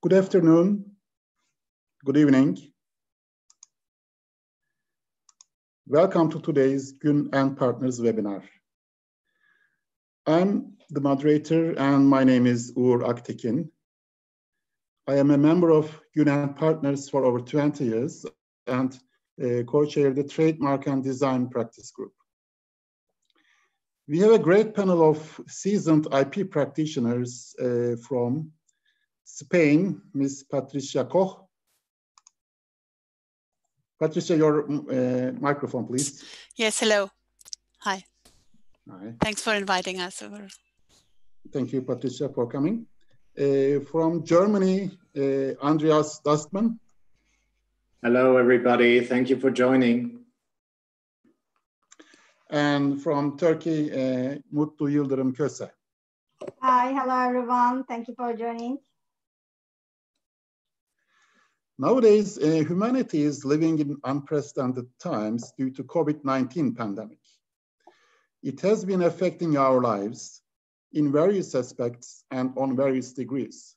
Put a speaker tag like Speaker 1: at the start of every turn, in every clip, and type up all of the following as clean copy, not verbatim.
Speaker 1: Good afternoon, good evening. Welcome to today's Gün Partners webinar. I'm the moderator and my name is Uğur Aktekin. I am a member of Gün Partners for over 20 years and co-chair the Trademark and Design Practice Group. We have a great panel of seasoned IP practitioners from Spain, Ms. Patricia Koch. Patricia, your microphone, please.
Speaker 2: Yes, hello. Hi.
Speaker 1: Hi.
Speaker 2: Thanks for inviting us over.
Speaker 1: Thank you, Patricia, for coming. From Germany, Andreas Dustman.
Speaker 3: Hello, everybody. Thank you for joining.
Speaker 1: And from Turkey, Mutlu Yıldırım Köse.
Speaker 4: Hi, hello, everyone. Thank you for joining.
Speaker 1: Nowadays, humanity is living in unprecedented times due to COVID-19 pandemic. It has been affecting our lives in various aspects and on various degrees.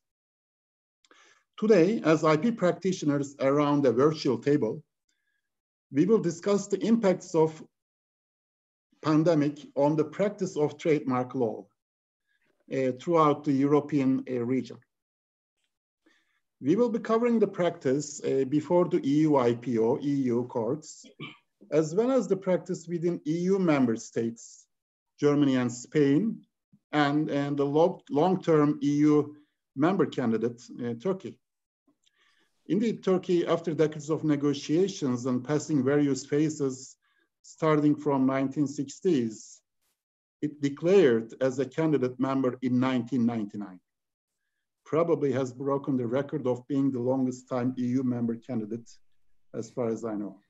Speaker 1: Today, as IP practitioners around a virtual table, we will discuss the impacts of pandemic on the practice of trademark law throughout the European region. We will be covering the practice before the EU IPO, EU courts, as well as the practice within EU member states, Germany and Spain, and the long-term EU member candidate, Turkey. Indeed, Turkey, after decades of negotiations and passing various phases, starting from 1960s, it declared as a candidate member in 1999. Probably has broken the record of being the longest time EU member candidate, as far as I know.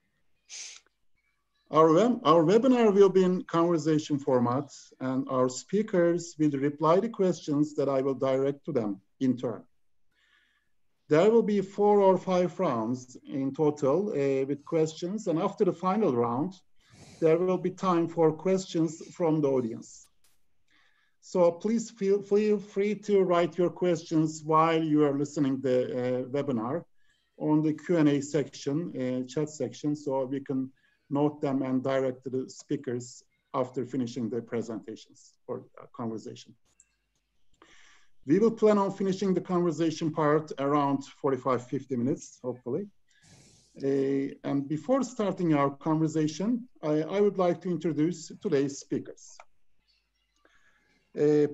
Speaker 1: Our webinar will be in conversation format, and our speakers will reply to questions that I will direct to them in turn. There will be 4 or 5 rounds in total with questions, and after the final round, there will be time for questions from the audience. So please feel free to write your questions while you are listening to the webinar on the Q&A section, chat section, so we can note them and direct to the speakers after finishing their presentations or conversation. We will plan on finishing the conversation part around 45-50 minutes, hopefully. And before starting our conversation, I would like to introduce today's speakers.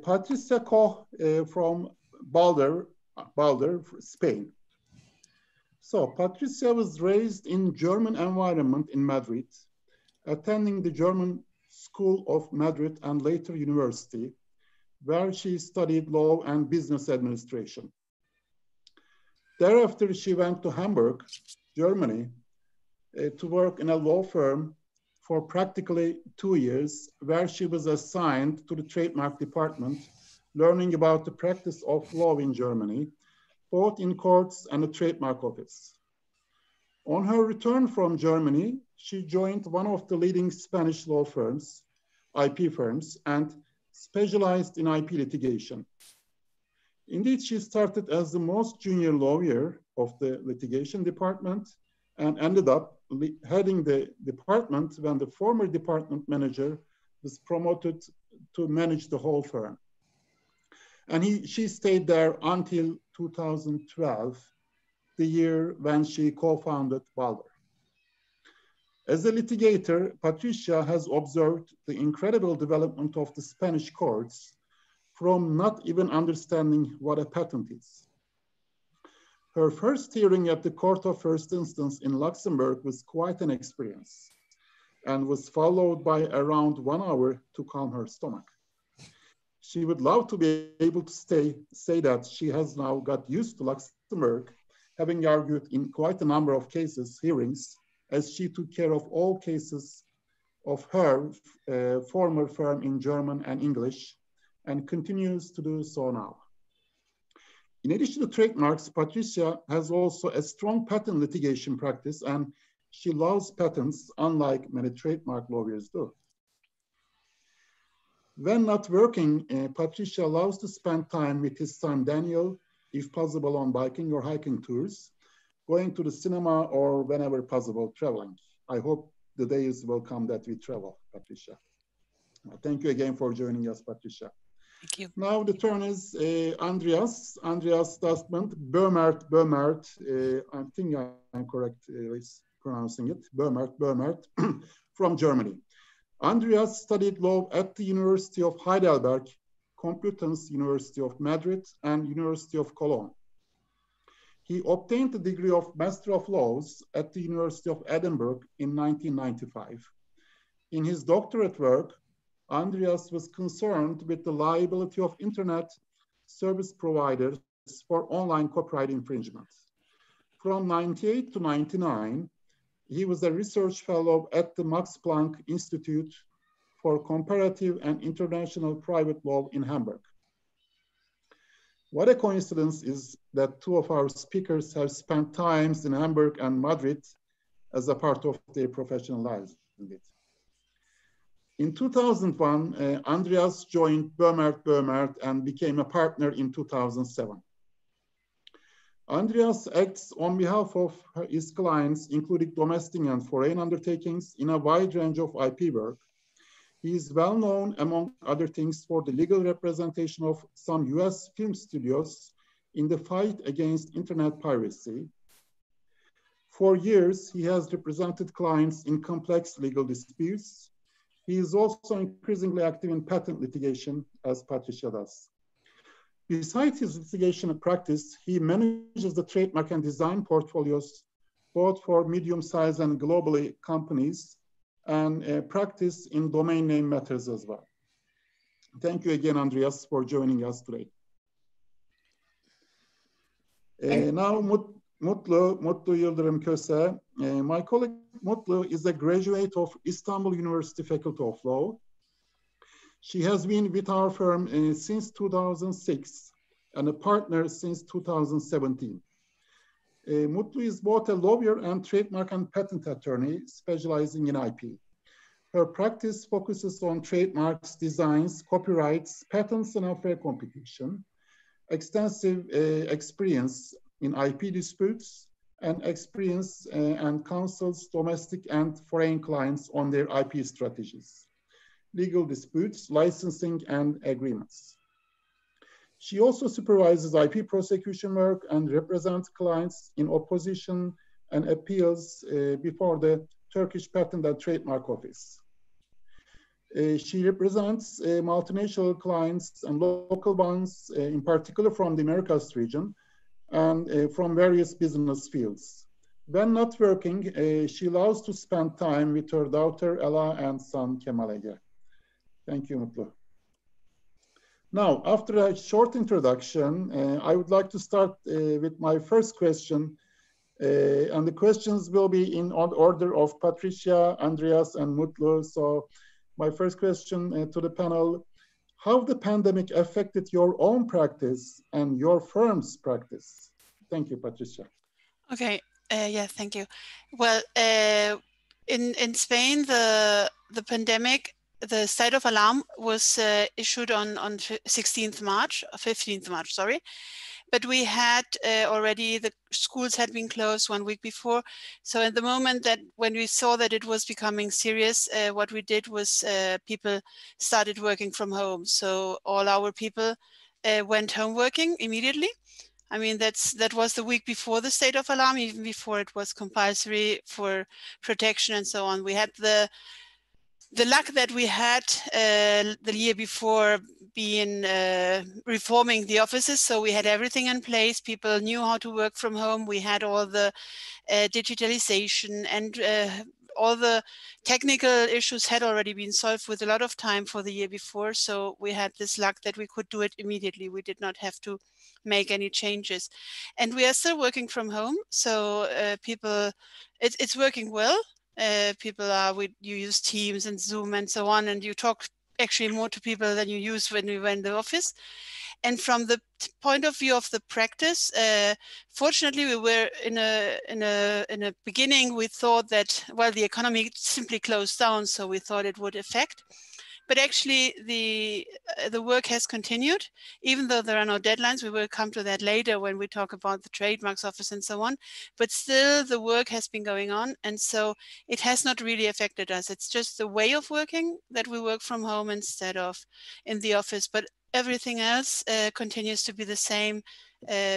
Speaker 1: Patricia Koch from Boulder, Spain. So Patricia was raised in German environment in Madrid, attending the German School of Madrid and later university, where she studied law and business administration. Thereafter, she went to Hamburg, Germany, to work in a law firm for practically 2 years, where she was assigned to the trademark department, learning about the practice of law in Germany, both in courts and the trademark office. On her return from Germany, she joined one of the leading Spanish law firms, IP firms, and specialized in IP litigation. Indeed, she started as the most junior lawyer of the litigation department and ended up heading the department when the former department manager was promoted to manage the whole firm. And she stayed there until 2012, the year when she co-founded Boulder. As a litigator, Patricia has observed the incredible development of the Spanish courts from not even understanding what a patent is. Her first hearing at the Court of First Instance in Luxembourg was quite an experience and was followed by around 1 hour to calm her stomach. She would love to be able to say that she has now got used to Luxembourg, having argued in quite a number of cases, hearings, as she took care of all cases of her former firm in German and English, and continues to do so now. In addition to trademarks, Patricia has also a strong patent litigation practice, and she loves patents, unlike many trademark lawyers do. When not working, Patricia loves to spend time with his son Daniel if possible on biking or hiking tours, going to the cinema, or whenever possible, traveling. I hope the days will come that we travel, Patricia. Thank you again for joining us, Patricia.
Speaker 2: Thank you.
Speaker 1: Now the turn is Andreas Dustman, Böhmert, I think I'm correct pronouncing it, Böhmert, from Germany. Andreas studied law at the University of Heidelberg, Complutense University of Madrid, and University of Cologne. He obtained the degree of Master of Laws at the University of Edinburgh in 1995. In his doctorate work, Andreas was concerned with the liability of internet service providers for online copyright infringement. From 98 to 99, he was a research fellow at the Max Planck Institute for Comparative and International Private Law in Hamburg. What a coincidence is that two of our speakers have spent times in Hamburg and Madrid as a part of their professional lives. In 2001, Andreas joined Böhmert and became a partner in 2007. Andreas acts on behalf of his clients, including domestic and foreign undertakings, in a wide range of IP work. He is well known, among other things, for the legal representation of some US film studios in the fight against internet piracy. For years, he has represented clients in complex legal disputes. He is also increasingly active in patent litigation, as Patricia does. Besides his litigation practice, he manages the trademark and design portfolios, both for medium-sized and globally companies, and practice in domain name matters as well. Thank you again, Andreas, for joining us today. Now, Mutlu Yıldırım Köse. My colleague Mutlu is a graduate of Istanbul University Faculty of Law. She has been with our firm since 2006 and a partner since 2017. Mutlu is both a lawyer and trademark and patent attorney specializing in IP. Her practice focuses on trademarks, designs, copyrights, patents, and unfair competition, extensive experience in IP disputes, and experience and counsels domestic and foreign clients on their IP strategies, legal disputes, licensing, and agreements. She also supervises IP prosecution work and represents clients in opposition and appeals before the Turkish Patent and Trademark Office. She represents multinational clients and local ones, in particular from the Americas region, and from various business fields. When not working, she loves to spend time with her daughter Ella and son Kemal Ege. Thank you, Mutlu. Now, after a short introduction, I would like to start with my first question, and the questions will be in order of Patricia, Andreas, and Mutlu. So my first question to the panel: how the pandemic affected your own practice and your firm's practice? Thank you, Patricia.
Speaker 2: Okay, yeah, thank you. Well, in Spain, the pandemic, the state of alarm was issued on 15th March, sorry. But we had already, the schools had been closed 1 week before. So at the moment that when we saw that it was becoming serious, what we did was people started working from home. So all our people went home working immediately. I mean, that was the week before the state of alarm, even before it was compulsory for protection and so on. We had the luck that we had the year before being reforming the offices. So we had everything in place. People knew how to work from home. We had all the digitalization, and all the technical issues had already been solved with a lot of time for the year before. So we had this luck that we could do it immediately. We did not have to make any changes. And we are still working from home. So people, it's working well. People you use Teams and Zoom and so on, and you talk actually more to people than you use when we were in the office. And from the point of view of the practice, fortunately, we were in a beginning, we thought that, well, the economy simply closed down, so we thought it would affect. But actually, the work has continued, even though there are no deadlines. We will come to that later when we talk about the Trademarks office and so on. But still, the work has been going on, and so it has not really affected us. It's just the way of working that we work from home instead of in the office. But everything else continues to be the same.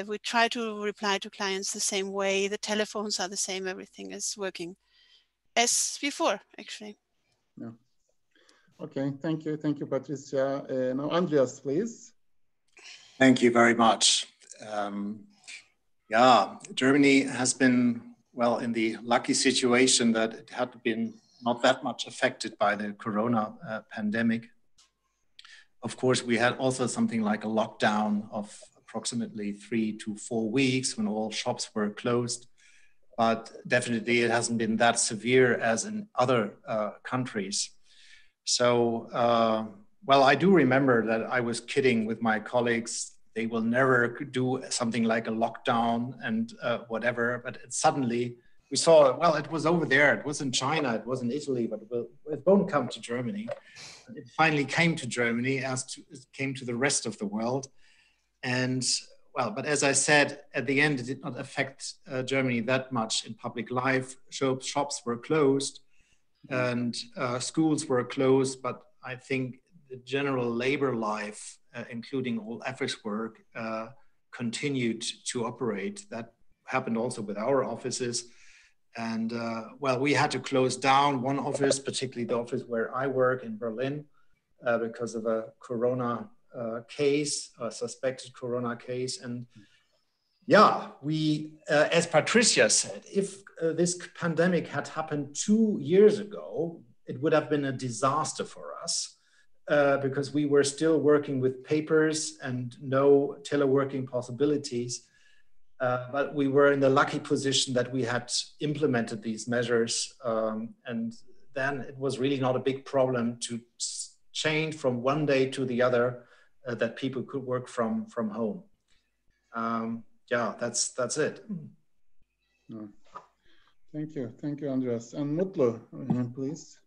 Speaker 2: We try to reply to clients the same way. The telephones are the same. Everything is working as before, actually.
Speaker 1: Yeah. Okay, thank you, Patricia. Now, Andreas, please.
Speaker 3: Thank you very much. Yeah, Germany has been, well, in the lucky situation that it had been not that much affected by the corona pandemic. Of course, we had also something like a lockdown of approximately 3 to 4 weeks when all shops were closed. But definitely it hasn't been that severe as in other countries. So, well, I do remember that I was kidding with my colleagues. They will never do something like a lockdown and whatever. But suddenly we saw, well, it was over there. It was in China. It was in Italy, but it won't come to Germany. It finally came to Germany as it came to the rest of the world. And well, but as I said, at the end, it did not affect Germany that much in public life. Shops were closed and schools were closed, but I think the general labor life, including all office work, continued to operate. That happened also with our offices. And well, we had to close down one office, particularly the office where I work in Berlin, because of a corona case, a suspected corona case. And yeah, we, as Patricia said, if this pandemic had happened 2 years ago, it would have been a disaster for us because we were still working with papers and no teleworking possibilities. But we were in the lucky position that we had implemented these measures. And then it was really not a big problem to change from one day to the other that people could work from home. Yeah, that's it.
Speaker 1: No. Thank you, Andreas. And Mutlu, please.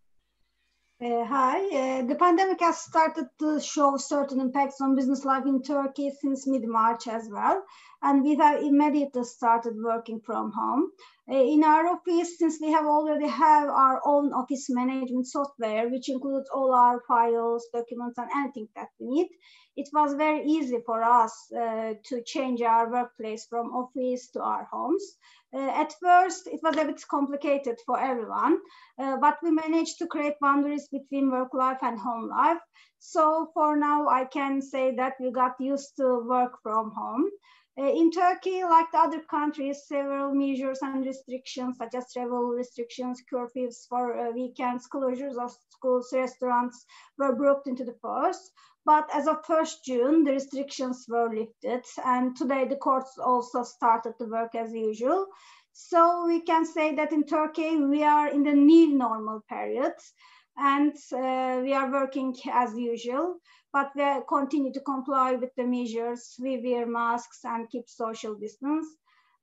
Speaker 4: Hi, the pandemic has started to show certain impacts on business life in Turkey since mid-March as well. And we have immediately started working from home. In our office, since we already have our own office management software, which includes all our files, documents, and anything that we need, it was very easy for us to change our workplace from office to our homes. At first, it was a bit complicated for everyone, but we managed to create boundaries between work life and home life. So for now, I can say that we got used to work from home. In Turkey, like the other countries, several measures and restrictions, such as travel restrictions, curfews for weekends, closures of schools, restaurants, were brought into the force. But as of 1st June, the restrictions were lifted, and today the courts also started to work as usual. So we can say that in Turkey, we are in the new normal period, and we are working as usual, but we continue to comply with the measures. We wear masks and keep social distance,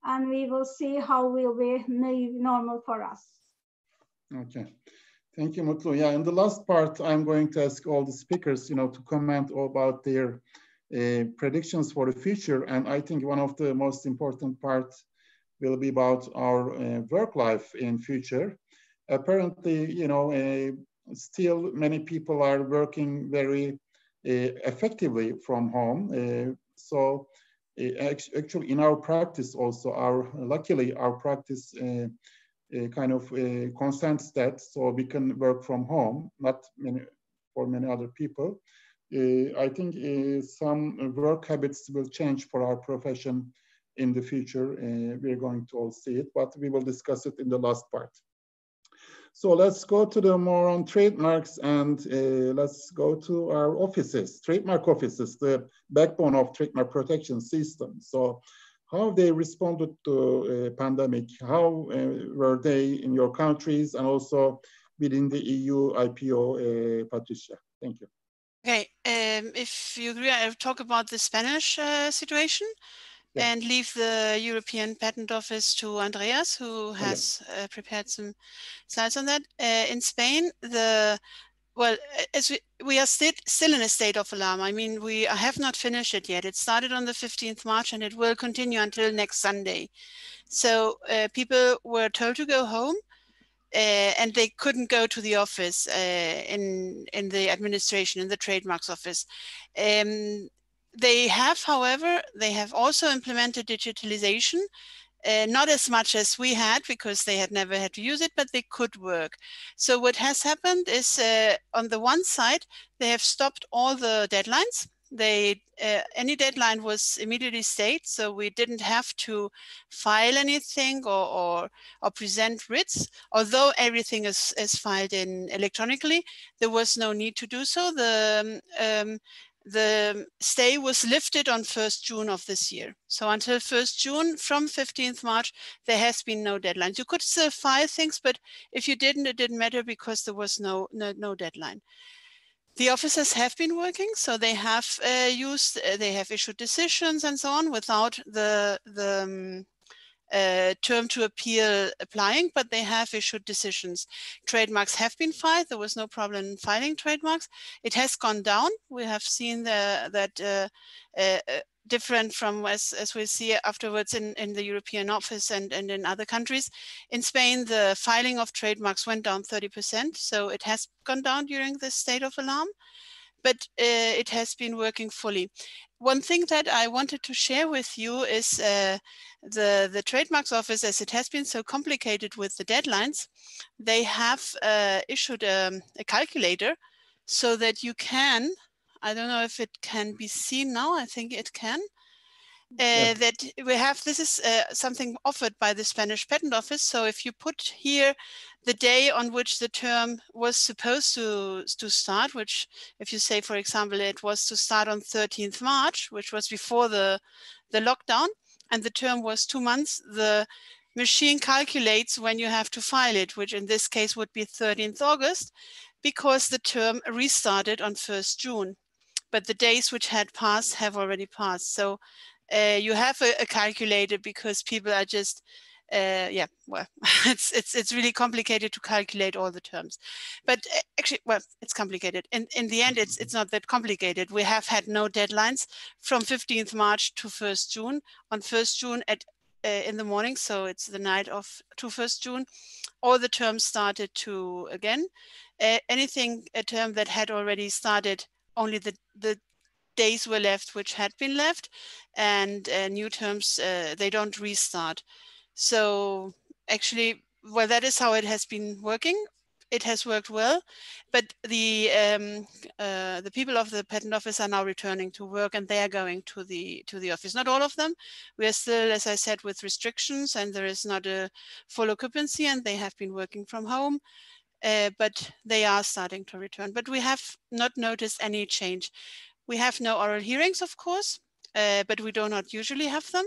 Speaker 4: and we will see how will be normal for us.
Speaker 1: Okay. Thank you, Mutlu. Yeah, in the last part, I'm going to ask all the speakers, to comment about their predictions for the future. And I think one of the most important parts will be about our work life in future. Apparently, still many people are working very effectively from home. So actually, in our practice also, luckily our practice kind of consents that, so we can work from home, not for many other people. I think some work habits will change for our profession in the future. We're going to all see it, but we will discuss it in the last part. So let's go to the more on trademarks, and let's go to our offices, trademark offices, the backbone of trademark protection system. So how they responded to pandemic, how were they in your countries and also within the EU IPO, Patricia? Thank you.
Speaker 2: Okay, if you agree, I'll talk about the Spanish situation. Yeah. And leave the European Patent Office to Andreas, who has prepared some slides on that. In Spain, Well, as we are still in a state of alarm. I mean, I have not finished it yet. It started on the 15th March and it will continue until next Sunday. So people were told to go home and they couldn't go to the office in the administration, in the trademarks office. They have, however, they have also implemented digitalization. Not as much as we had because they had never had to use it, but they could work. So what has happened is on the one side, they have stopped all the deadlines. Any deadline was immediately stayed, so we didn't have to file anything or present writs. Although everything is filed in electronically, there was no need to do so. The stay was lifted on 1st June of this year. So until 1st June, from 15th March, there has been no deadlines. You could still file things, but if you didn't, it didn't matter because there was no deadline. The officers have been working, so they have they have issued decisions and so on without the term to appeal applying, but they have issued decisions. Trademarks have been filed. There was no problem in filing trademarks. It has gone down. We have seen that different from as we see afterwards in the European office and in other countries. In Spain, the filing of trademarks went down 30%. So it has gone down during this state of alarm, but it has been working fully. One thing that I wanted to share with you is the Trademarks Office, as it has been so complicated with the deadlines, they have issued a calculator so that you can, I don't know if it can be seen now, I think it can, that we have, this is something offered by the Spanish Patent Office. So if you put here the day on which the term was supposed to start, which if you say, for example, it was to start on 13th March, which was before the lockdown, and the term was 2 months, the machine calculates when you have to file it, which in this case would be 13th August, because the term restarted on 1st June. But the days which had passed have already passed. So you have a calculator because people are just, yeah, well, it's really complicated to calculate all the terms. But actually, well, it's complicated. In the end, it's not that complicated. We have had no deadlines from 15th March to 1st June. On 1st June in the morning, so it's the night of to 1st June, all the terms started to again. A term that had already started, only the days were left which had been left, and new terms, they don't restart. So actually, well, that is how it has been working. It has worked well, but the people of the Patent Office are now returning to work, and they are going to the office. Not all of them. We are still, as I said, with restrictions, and there is not a full occupancy, and they have been working from home. But they are starting to return. But we have not noticed any change. We have no oral hearings, of course, but we do not usually have them.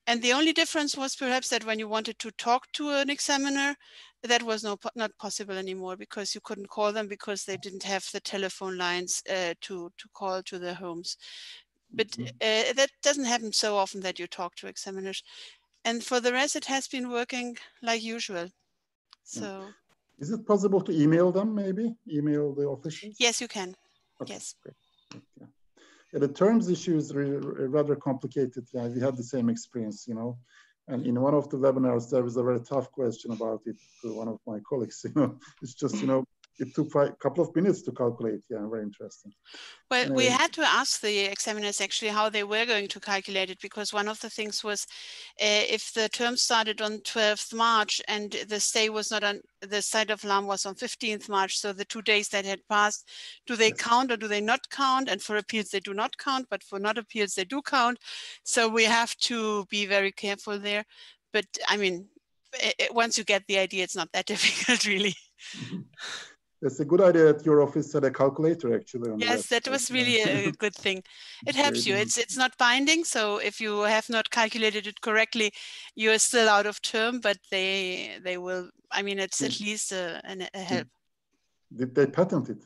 Speaker 2: And the only difference was perhaps that when you wanted to talk to an examiner, that was not possible anymore because you couldn't call them because they didn't have the telephone lines to call to their homes. But that doesn't happen so often that you talk to examiners. And for the rest, it has been working like usual. So.
Speaker 1: Is it possible to email them, maybe? Email the officials?
Speaker 2: Yes, you can.
Speaker 1: Okay,
Speaker 2: yes.
Speaker 1: Great. Yeah. Yeah, the terms issue is rather complicated. Yeah, we had the same experience, you know. And in one of the webinars, there was a very tough question about it to one of my colleagues. You know, it's just, you know, it took a couple of minutes to calculate. Yeah, very interesting.
Speaker 2: Well,
Speaker 1: anyway.
Speaker 2: We had to ask the examiners actually how they were going to calculate it, because one of the things was if the term started on 12th March and the stay was not on, the site of alarm was on 15th March, so the 2 days that had passed, do they count or do they not count? And for appeals, they do not count, but for not appeals, they do count. So we have to be very careful there. But I mean, once you get the idea, it's not that difficult, really.
Speaker 1: It's a good idea that your office had a calculator, actually. On
Speaker 2: yes, that was really a good thing. It helps you. It's not binding, so if you have not calculated it correctly, you are still out of term. But they will. I mean, it's at least a help.
Speaker 1: Did they patent it?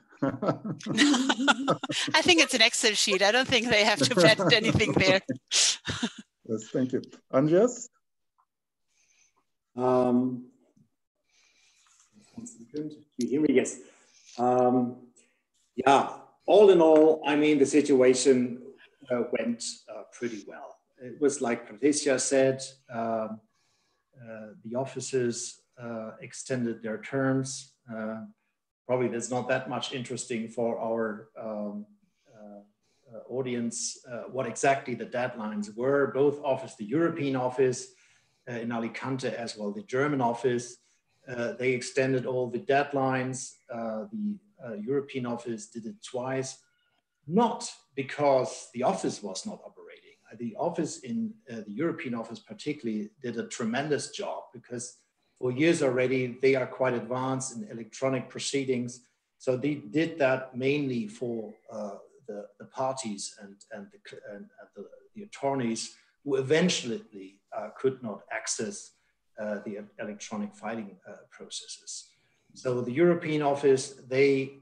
Speaker 2: I think it's an Excel sheet. I don't think they have to patent anything there.
Speaker 1: Yes, thank you, Andreas.
Speaker 5: Do you hear me? Yes.
Speaker 3: Yeah, all in all, I mean, the situation went pretty well. It was like Patricia said, the offices extended their terms. Probably there's not that much interesting for our audience what exactly the deadlines were. Both office, the European office in Alicante as well the German office, they extended all the deadlines. The European office did it twice, not because the office was not operating. The office in the European office particularly did a tremendous job because for years already, they are quite advanced in electronic proceedings. So they did that mainly for the parties and the attorneys who eventually could not access the electronic filing processes. So the European office, they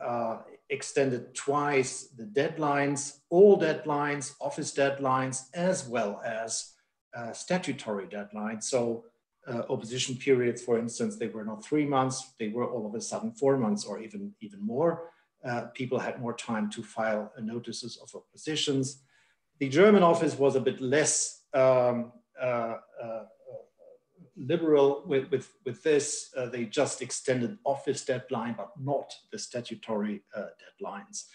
Speaker 3: extended twice the deadlines, all deadlines, office deadlines, as well as statutory deadlines. So opposition periods, for instance, they were not 3 months, they were all of a sudden 4 months or even more. People had more time to file notices of oppositions. The German office was a bit less liberal with this. They just extended office deadline, but not the statutory deadlines.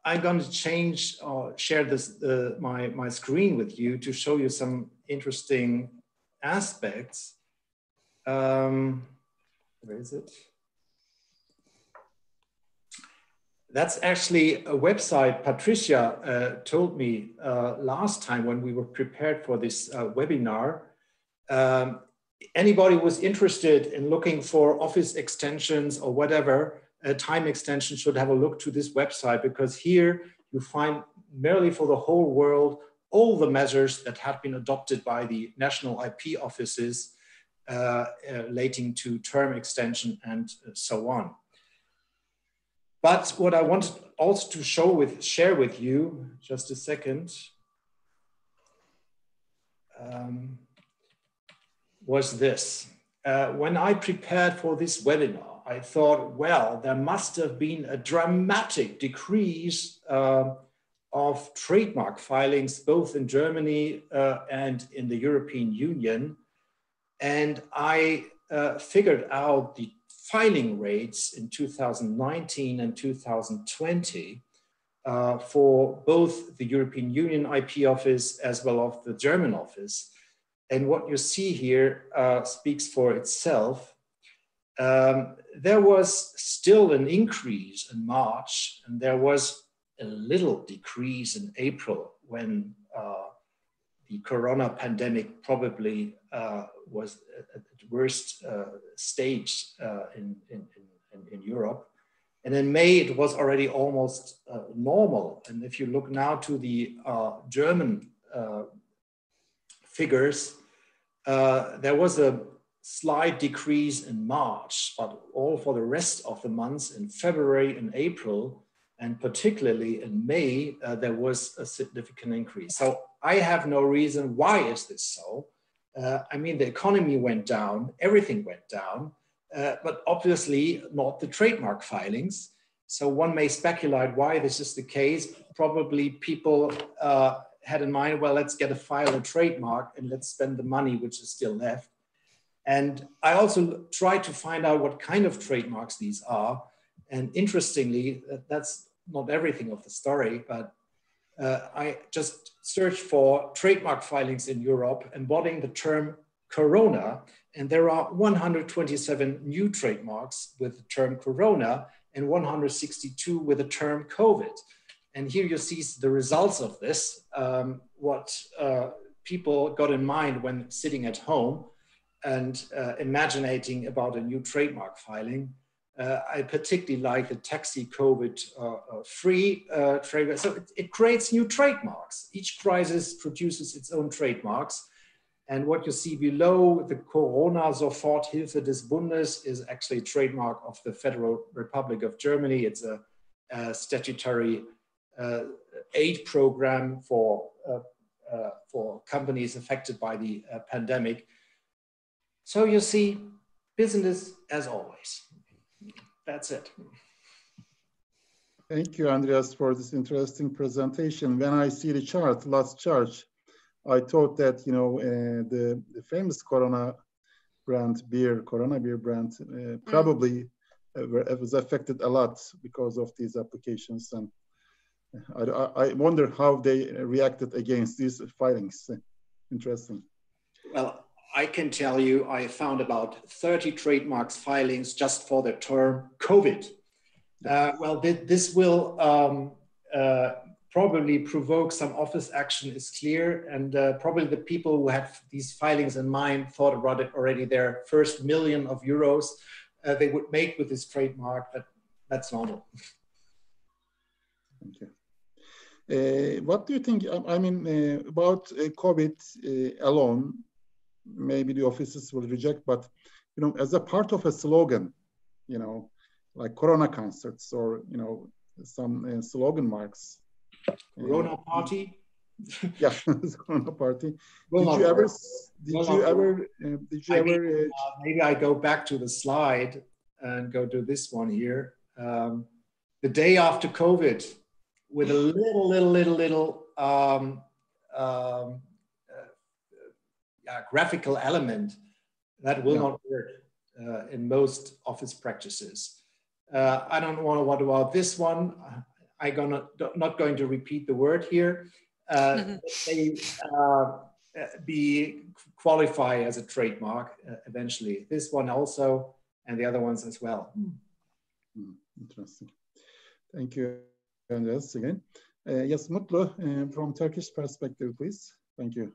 Speaker 3: I'm going to share this my screen with you to show you some interesting aspects. Where is it? That's actually a website Patricia told me last time when we were prepared for this webinar. Anybody who was interested in looking for office extensions or whatever, time extension should have a look to this website, because here you find merely for the whole world all the measures that have been adopted by the national IP offices relating to term extension and so on. But what I wanted also to share with you, just a second, was this. When I prepared for this webinar, I thought, well, there must have been a dramatic decrease of trademark filings, both in Germany and in the European Union. And I figured out the filing rates in 2019 and 2020 for both the European Union IP office as well as the German office. And what you see here speaks for itself. There was still an increase in March, and there was a little decrease in April when the corona pandemic probably was at the worst stage in Europe. And in May, it was already almost normal. And if you look now to the German figures, there was a slight decrease in March, but all for the rest of the months in February and April, and particularly in May, there was a significant increase. So I have no reason why is this so. I mean, the economy went down, everything went down, but obviously not the trademark filings. So one may speculate why this is the case. Probably people had in mind, well, let's get a trademark and let's spend the money which is still left. And I also tried to find out what kind of trademarks these are. And interestingly, that's not everything of the story, but I just searched for trademark filings in Europe embodying the term Corona. And there are 127 new trademarks with the term Corona and 162 with the term COVID. And here you see the results of this, what people got in mind when sitting at home and imagining about a new trademark filing. I particularly like the taxi COVID-free trademark. So it creates new trademarks. Each crisis produces its own trademarks. And what you see below, the Corona Soforthilfe des Bundes, is actually a trademark of the Federal Republic of Germany. It's a statutory aid program for companies affected by the pandemic. So you see, business as always. That's it.
Speaker 1: Thank you, Andreas, for this interesting presentation. When I see the chart, last chart, I thought that, you know, the famous Corona beer brand, probably was affected a lot because of these applications. And I wonder how they reacted against these filings. Interesting.
Speaker 3: Well, I can tell you, I found about 30 trademarks filings just for the term COVID. Well, this will probably provoke some office action, is clear. And probably the people who had these filings in mind thought about it already, their first million of euros they would make with this trademark, but that's normal.
Speaker 1: Thank you. What do you think, I mean, about COVID alone? Maybe the offices will reject, but, you know, as a part of a slogan, you know, like Corona concerts or, you know, some slogan marks.
Speaker 3: Corona party?
Speaker 1: Yeah, Corona party.
Speaker 3: Did you ever? Maybe I go back to the slide and go to this one here. The day after COVID, with a little graphical element that will not work in most office practices. I don't know what about this one. I'm not going to repeat the word here. They qualify as a trademark eventually. This one also, and the other ones as well.
Speaker 1: Interesting. Thank you, Andreas, again. Yes, Mutlu, from Turkish perspective, please. Thank you.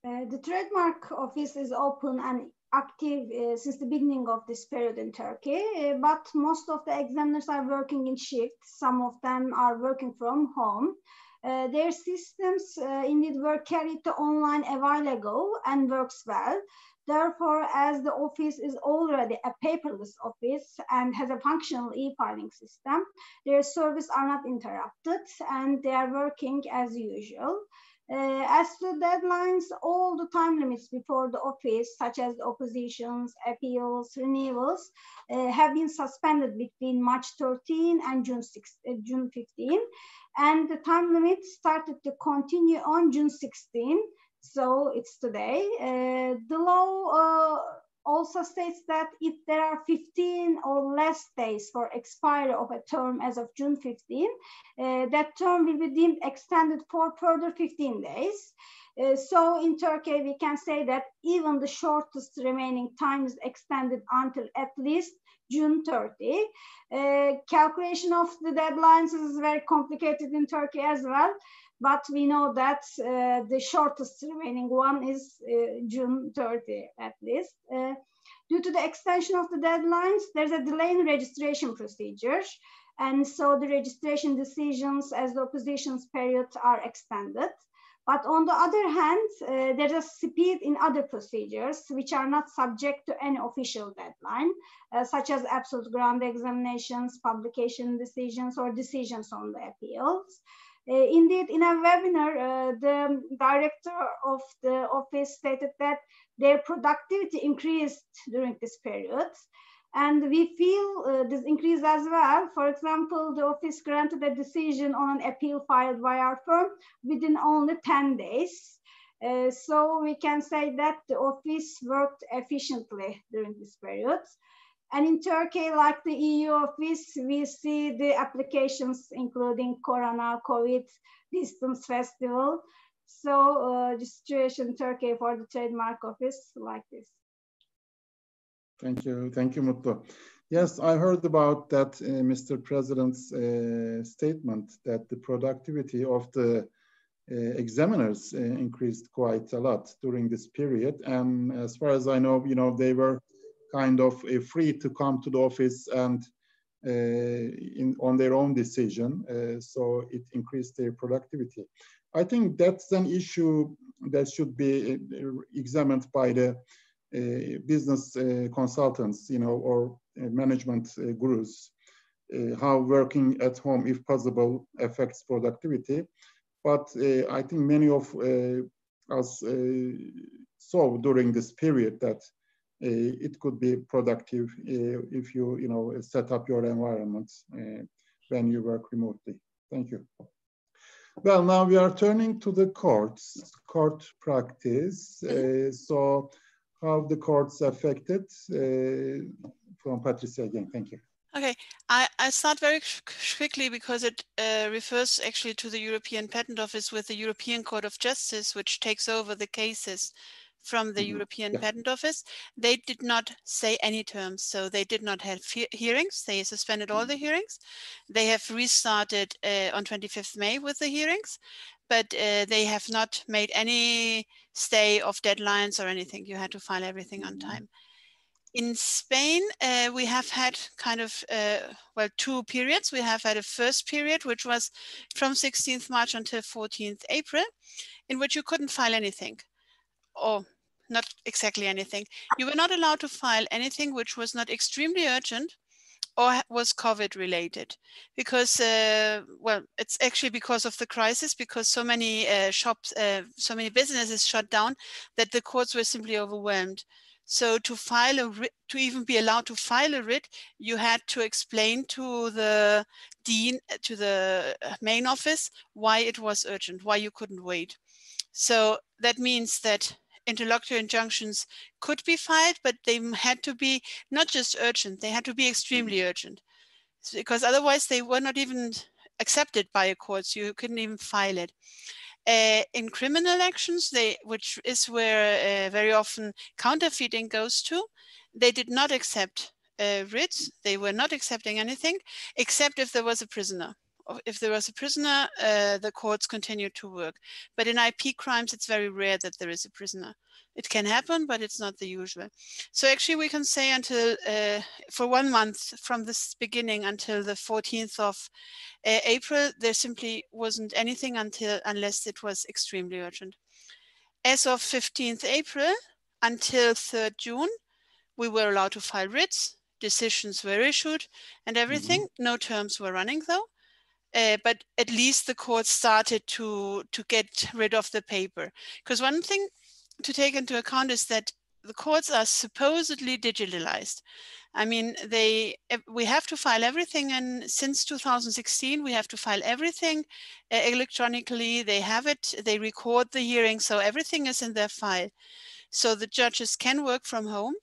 Speaker 4: The trademark office is open and active since the beginning of this period in Turkey, but most of the examiners are working in shifts. Some of them are working from home. Their systems indeed were carried to online a while ago and works well. Therefore, as the office is already a paperless office and has a functional e-filing system, their services are not interrupted and they are working as usual. As to deadlines, all the time limits before the office, such as oppositions, appeals, renewals, have been suspended between March 13 and June 15. And the time limit started to continue on June 16. So it's today. The law also states that if there are 15 or less days for expiry of a term as of June 15, that term will be deemed extended for further 15 days. So in Turkey, we can say that even the shortest remaining time is extended until at least June 30. Calculation of the deadlines is very complicated in Turkey as well, but we know that the shortest remaining one is June 30 at least. Due to the extension of the deadlines, there's a delay in registration procedures, and so the registration decisions as the opposition's period are extended. But on the other hand, there's a speed in other procedures which are not subject to any official deadline, such as absolute ground examinations, publication decisions, or decisions on the appeals. Indeed, in a webinar, the director of the office stated that their productivity increased during this period. And we feel this increase as well. For example, the office granted a decision on an appeal filed by our firm within only 10 days. So we can say that the office worked efficiently during this period. And in Turkey, like the EU office, we see the applications including Corona, COVID, Distance Festival. So the situation in Turkey for the trademark office like this.
Speaker 1: Thank you, Mutlu. Yes, I heard about that Mr. President's statement that the productivity of the examiners increased quite a lot during this period. And as far as I know, you know, they were kind of free to come to the office and on their own decision. So it increased their productivity. I think that's an issue that should be examined by the business consultants, you know, or management gurus, how working at home, if possible, affects productivity. But I think many of us saw during this period that it could be productive if you, set up your environment when you work remotely. Thank you. Well, now we are turning to the courts, court practice. So how the courts affected, from Patricia again, thank you.
Speaker 2: Okay, I start very quickly because it refers actually to the European Patent Office with the European Court of Justice, which takes over the cases from the European Patent Office. They did not say any terms, so they did not have hearings. They suspended all the hearings. They have restarted on 25th May with the hearings, but they have not made any stay of deadlines or anything. You had to file everything on time. In Spain, we have had kind of, well, two periods. We have had a first period, which was from 16th March until 14th April, in which you couldn't file anything, or not exactly anything. You were not allowed to file anything which was not extremely urgent or was COVID related, because, well, it's actually because of the crisis, because so many shops, so many businesses shut down that the courts were simply overwhelmed. So to file a writ, to even be allowed to file a writ, you had to explain to the dean, to the main office, why it was urgent, why you couldn't wait. So that means that interlocutory injunctions could be filed, but they had to be not just urgent, they had to be extremely urgent, because otherwise they were not even accepted by a court, so you couldn't even file it. In criminal actions, which is where very often counterfeiting goes to, they did not accept writs. They were not accepting anything, except if there was a prisoner. If there was a prisoner, the courts continued to work. But in IP crimes, it's very rare that there is a prisoner. It can happen, but it's not the usual. So actually we can say until, for 1 month from this beginning until the 14th of April, there simply wasn't anything unless it was extremely urgent. As of 15th April until 3rd June, we were allowed to file writs, decisions were issued and everything. No terms were running though. But at least the court started to get rid of the paper. Because one thing to take into account is that the courts are supposedly digitalized. I mean, we have to file everything, and since 2016, we have to file everything electronically. They have it, they record the hearing, so everything is in their file. So the judges can work from home.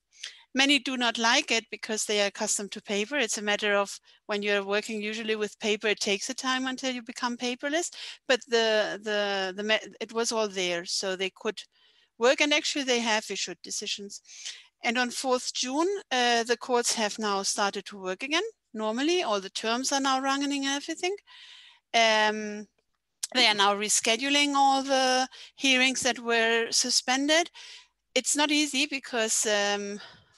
Speaker 2: Many do not like it because they are accustomed to paper. It's a matter of when you're working usually with paper, it takes a time until you become paperless, but it was all there, so they could work, and actually they have issued decisions. And on 4th June, the courts have now started to work again. Normally, all the terms are now running and everything. They are now rescheduling all the hearings that were suspended. It's not easy because,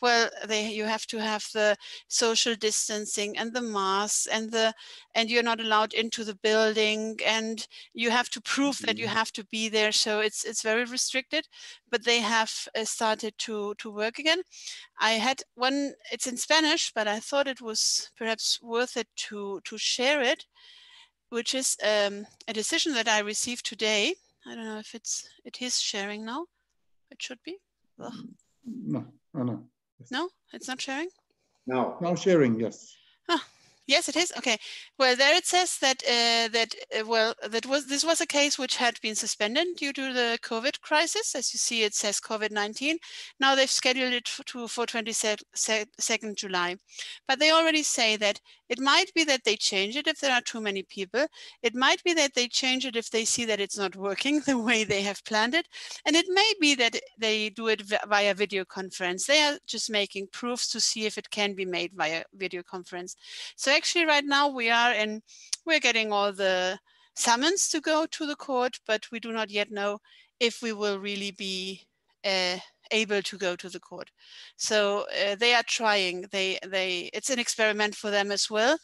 Speaker 2: well, you have to have the social distancing and the masks and you're not allowed into the building, and you have to prove that you have to be there. So it's very restricted, but they have started to work again. I had one, it's in Spanish, but I thought it was perhaps worth it to share it, which is a decision that I received today. I don't know if it is sharing now. It should be. Ugh.
Speaker 1: No. Yes.
Speaker 2: No, it's not sharing?
Speaker 3: No.
Speaker 1: Now sharing, yes.
Speaker 2: Ah, yes, it is. Okay. Well, there it says that this was a case which had been suspended due to the COVID crisis. As you see, it says COVID-19. Now they've scheduled it for 22nd July. But they already say that it might be that they change it if there are too many people. It might be that they change it if they see that it's not working the way they have planned it. And it may be that they do it via video conference. They are just making proofs to see if it can be made via video conference. So actually right now we're getting all the summons to go to the court, but we do not yet know if we will really be able to go to the court. So they are trying. It's an experiment for them as well.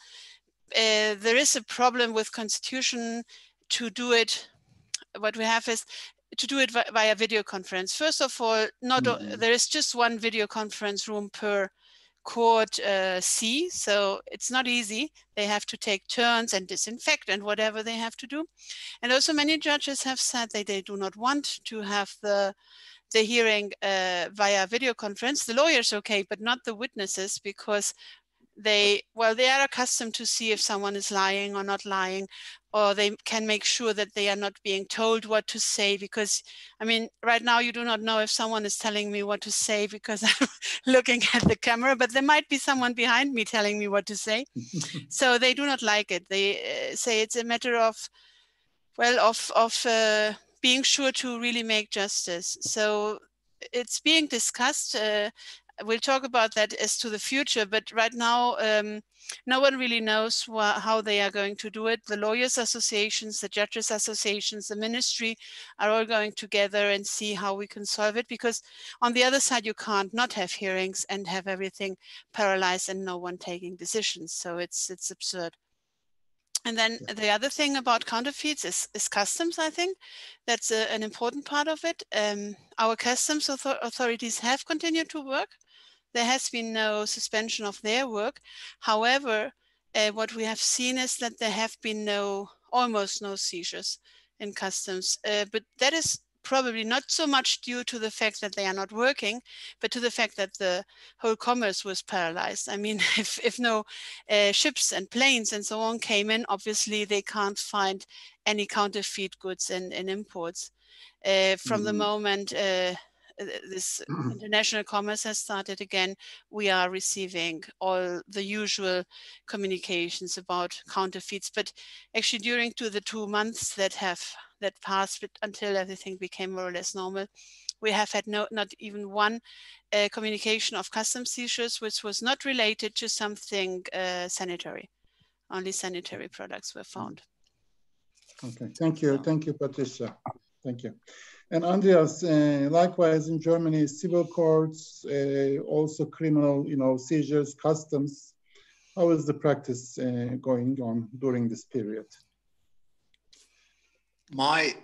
Speaker 2: There is a problem with Constitution to do it. What we have is to do it via video conference. First of all, there is just one video conference room per court C, so it's not easy. They have to take turns and disinfect and whatever they have to do. And also many judges have said that they do not want to have the hearing via video conference. The lawyers, okay, but not the witnesses, because they are accustomed to see if someone is lying or not lying, or they can make sure that they are not being told what to say, because I mean, right now you do not know if someone is telling me what to say because I'm looking at the camera, but there might be someone behind me telling me what to say. So they do not like it. They say it's a matter of, well, being sure to really make justice. So it's being discussed. We'll talk about that as to the future, but right now, no one really knows how they are going to do it. The lawyers associations, the judges associations, the ministry are all going together and see how we can solve it, because on the other side, you can't not have hearings and have everything paralyzed and no one taking decisions. So it's absurd. And then the other thing about counterfeits is customs, I think. That's an important part of it. Our customs authorities have continued to work. There has been no suspension of their work. However, what we have seen is that there have been almost no seizures in customs. But that is probably not so much due to the fact that they are not working, but to the fact that the whole commerce was paralyzed. I mean, if no ships and planes and so on came in, obviously they can't find any counterfeit goods in imports. From the moment this international commerce has started again, we are receiving all the usual communications about counterfeits. But actually during the 2 months that passed until everything became more or less normal, we have had not even one communication of customs seizures which was not related to something sanitary. Only sanitary products were found.
Speaker 1: Okay, thank you. Thank you, Patricia. Thank you. And Andreas, likewise in Germany, civil courts, also criminal, seizures, customs. How is the practice going on during this period?
Speaker 3: My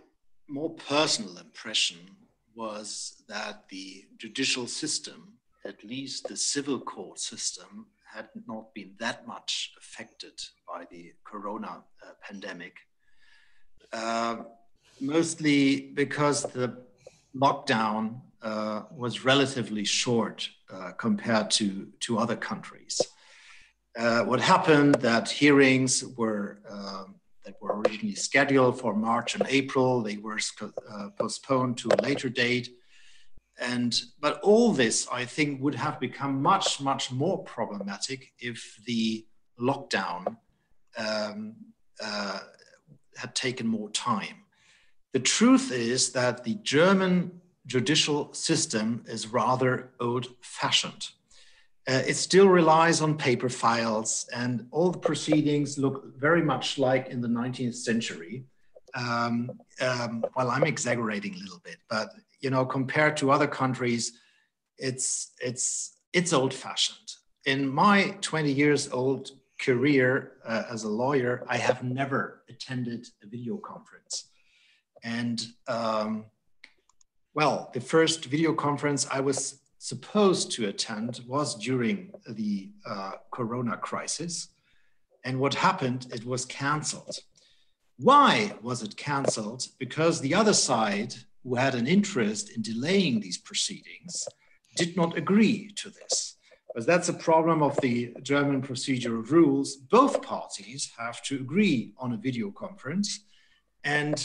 Speaker 3: more personal impression was that the judicial system, at least the civil court system, had not been that much affected by the corona pandemic. Mostly because the lockdown was relatively short compared to other countries. What happened that hearings that were originally scheduled for March and April, they were postponed to a later date. But all this, I think, would have become much, much more problematic if the lockdown had taken more time. The truth is that the German judicial system is rather old-fashioned. It still relies on paper files, and all the proceedings look very much like in the 19th century. Well, I'm exaggerating a little bit, but compared to other countries, it's old-fashioned. In my 20 years old career as a lawyer, I have never attended a video conference. And well, the first video conference I was supposed to attend was during the corona crisis. And what happened, it was canceled. Why was it canceled? Because the other side, who had an interest in delaying these proceedings, did not agree to this. Because that's a problem of the German procedural rules. Both parties have to agree on a video conference. And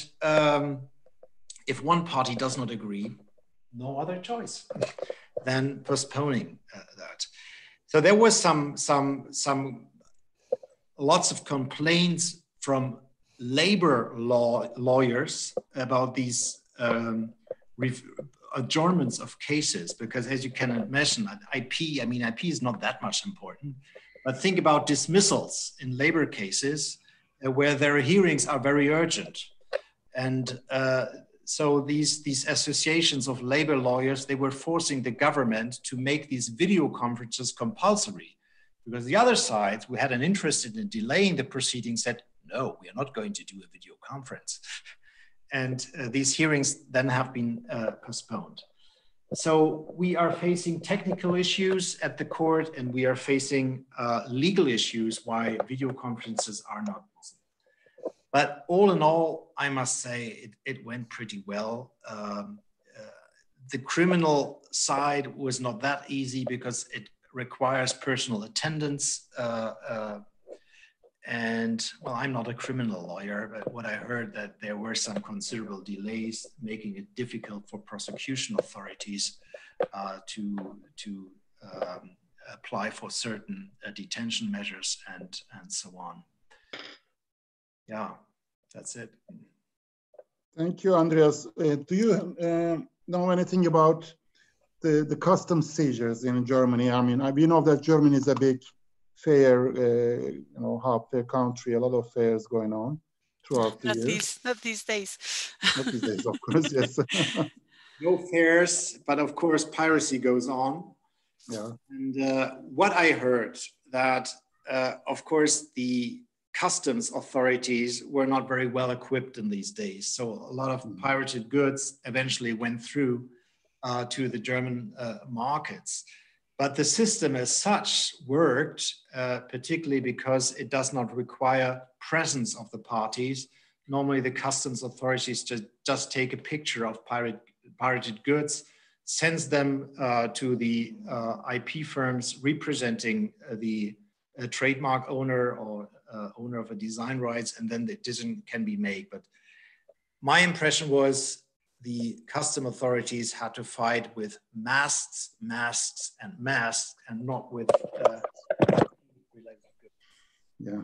Speaker 3: if one party does not agree, no other choice than postponing that. So there was lots of complaints from labor lawyers about these adjournments of cases, because as you can imagine, IP is not that much important, but think about dismissals in labor cases where their hearings are very urgent. And so these associations of labor lawyers, they were forcing the government to make these video conferences compulsory, because the other side, who had an interest in delaying the proceedings, said, no, we are not going to do a video conference. And these hearings then have been postponed. So we are facing technical issues at the court, and we are facing legal issues why video conferences are not possible. But all in all, I must say it went pretty well. The criminal side was not that easy because it requires personal attendance. And well, I'm not a criminal lawyer, but what I heard that there were some considerable delays, making it difficult for prosecution authorities to apply for certain detention measures and so on. Yeah, that's it.
Speaker 1: Thank you, Andreas. Do you know anything about the customs seizures in Germany? I mean, we know that Germany is a big fair, hub, fair country, a lot of fairs going on throughout the year.
Speaker 2: Not these days.
Speaker 1: Not these days, of course, yes.
Speaker 3: No fairs, but of course, piracy goes on.
Speaker 1: Yeah.
Speaker 3: And what I heard that, of course, the customs authorities were not very well equipped in these days. So a lot of pirated goods eventually went through to the German markets. But the system as such worked, particularly because it does not require presence of the parties. Normally the customs authorities just take a picture of pirated goods, sends them to the IP firms representing the trademark owner or owner of a design rights, and then the decision can be made. But my impression was the custom authorities had to fight with masks, and not with
Speaker 1: yeah,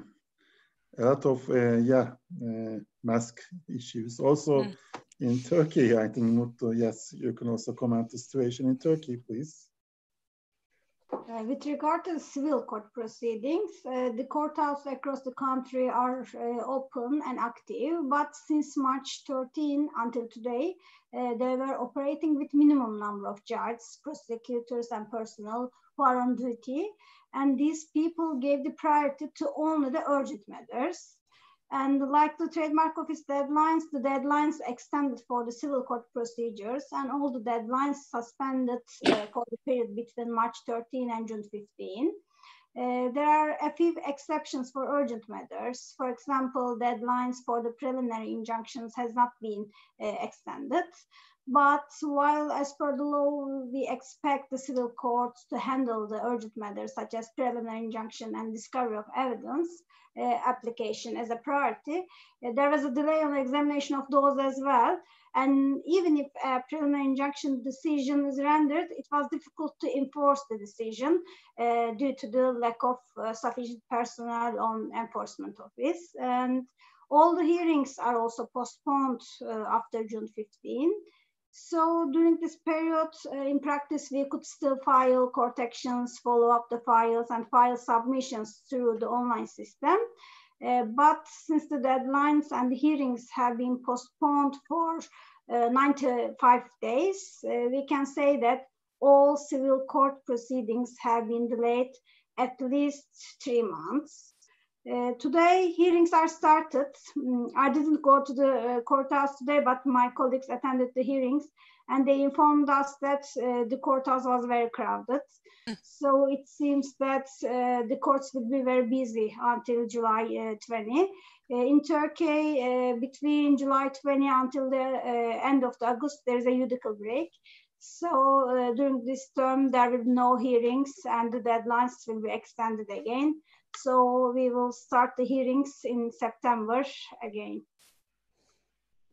Speaker 1: a lot of mask issues. Also in Turkey, I think, Mutlu, yes, you can also comment the situation in Turkey, please.
Speaker 4: With regard to the civil court proceedings, the courthouses across the country are open and active, but since March 13 until today, they were operating with minimum number of judges, prosecutors, and personnel who are on duty, and these people gave the priority to only the urgent matters. And like the trademark office deadlines, the deadlines extended for the civil court procedures, and all the deadlines suspended for the period between March 13 and June 15. There are a few exceptions for urgent matters. For example, deadlines for the preliminary injunctions has not been extended. But while as per the law, we expect the civil courts to handle the urgent matters such as preliminary injunction and discovery of evidence application as a priority, there was a delay on the examination of those as well. And even if a preliminary injunction decision is rendered, it was difficult to enforce the decision due to the lack of sufficient personnel on enforcement office. And all the hearings are also postponed after June 15. So during this period, in practice, we could still file court actions, follow up the files, and file submissions through the online system. But since the deadlines and the hearings have been postponed for 95 days, we can say that all civil court proceedings have been delayed at least 3 months. Today, hearings are started. I didn't go to the courthouse today, but my colleagues attended the hearings, and they informed us that the courthouse was very crowded. So it seems that the courts will be very busy until July 20. In Turkey, between July 20 until the end of August, there's a judicial break. So during this term, there will be no hearings, and the deadlines will be extended again. So we will start the hearings in September again.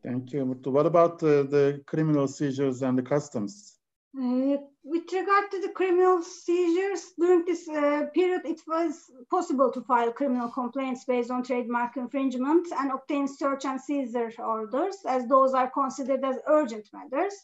Speaker 1: Thank you, Mutlu. What about the criminal seizures and the customs?
Speaker 4: With regard to the criminal seizures, during this period, it was possible to file criminal complaints based on trademark infringement and obtain search and seizure orders, as those are considered as urgent matters.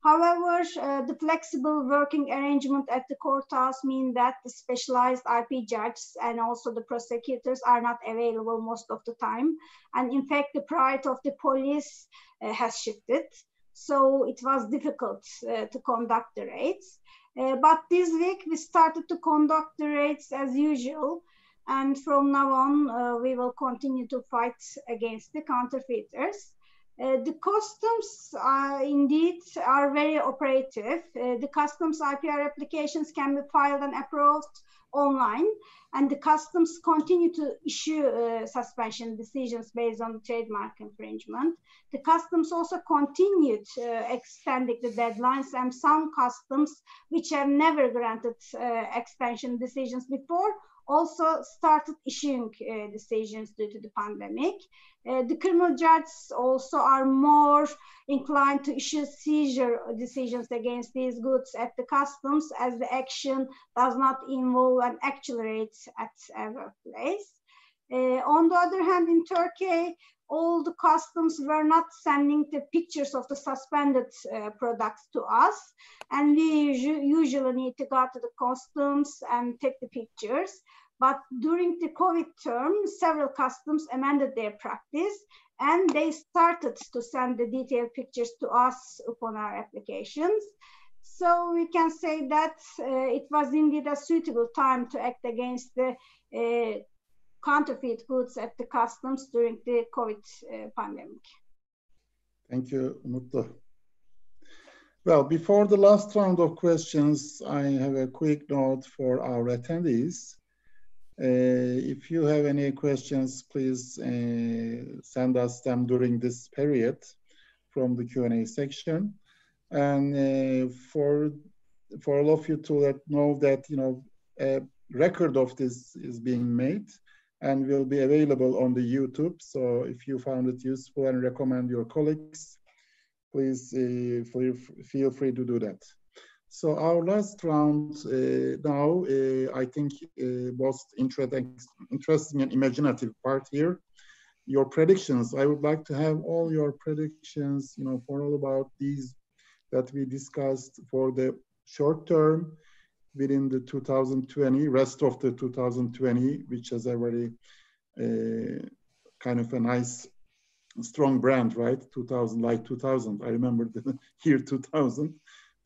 Speaker 4: However, the flexible working arrangement at the courthouse mean that the specialized IP judges and also the prosecutors are not available most of the time. And in fact, the priority of the police has shifted. So it was difficult to conduct the raids. But this week, we started to conduct the raids as usual. And from now on, we will continue to fight against the counterfeiters. The customs indeed are very operative. The customs IPR applications can be filed and approved online, and the customs continue to issue suspension decisions based on the trademark infringement. The customs also continued extending the deadlines, and some customs which have never granted extension decisions before also started issuing decisions due to the pandemic. The criminal judges also are more inclined to issue seizure decisions against these goods at the customs, as the action does not involve an actual rate at a workplace. On the other hand, in Turkey, all the customs were not sending the pictures of the suspended products to us, and we usually need to go to the customs and take the pictures. But during the COVID term, several customs amended their practice, and they started to send the detailed pictures to us upon our applications. So we can say that it was indeed a suitable time to act against the counterfeit goods at the customs during the COVID pandemic.
Speaker 1: Thank you, Mutlu. Well, before the last round of questions, I have a quick note for our attendees. If you have any questions, please send us them during this period from the Q&A section. And for all of you to know that, you know, a record of this is being made and will be available on the YouTube. So if you found it useful and recommend your colleagues, please feel free to do that. So our last round now, I think most interesting and imaginative part here, your predictions. I would like to have all your predictions, you know, for all about these that we discussed for the short term within the 2020, rest of the 2020, which has a very kind of a nice, strong brand, right? 2000, like 2000. I remember the year 2000.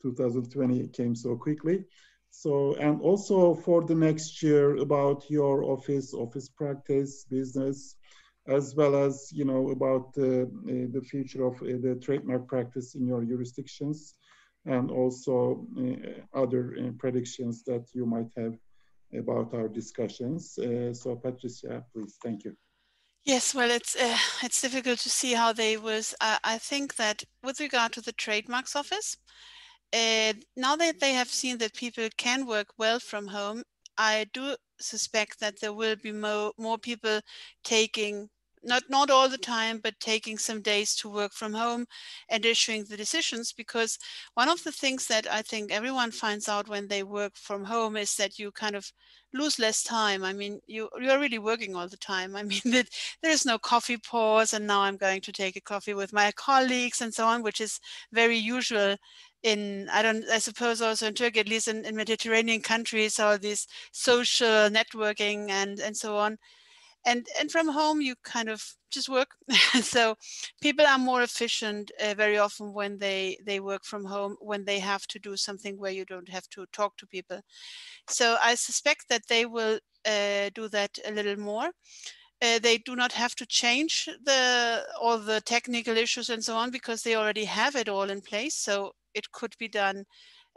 Speaker 1: 2020 came so quickly. So, and also for the next year about your office practice, business, as well as, you know, about the future of the trademark practice in your jurisdictions, and also other predictions that you might have about our discussions. So Patricia, please, thank you.
Speaker 2: Yes, well, it's difficult to see how they was. I think that with regard to the Trademarks Office, now that they have seen that people can work well from home, I do suspect that there will be more people taking, not all the time, but taking some days to work from home and issuing the decisions, because one of the things that I think everyone finds out when they work from home is that you kind of lose less time. I mean, you're really working all the time. I mean, there is no coffee pause, and now I'm going to take a coffee with my colleagues and so on, which is very usual in, I suppose also in Turkey, at least in Mediterranean countries, all this social networking and so on. And from home, you kind of just work. So people are more efficient very often when they work from home, when they have to do something where you don't have to talk to people. So I suspect that they will do that a little more. They do not have to change all the technical issues and so on, because they already have it all in place. So it could be done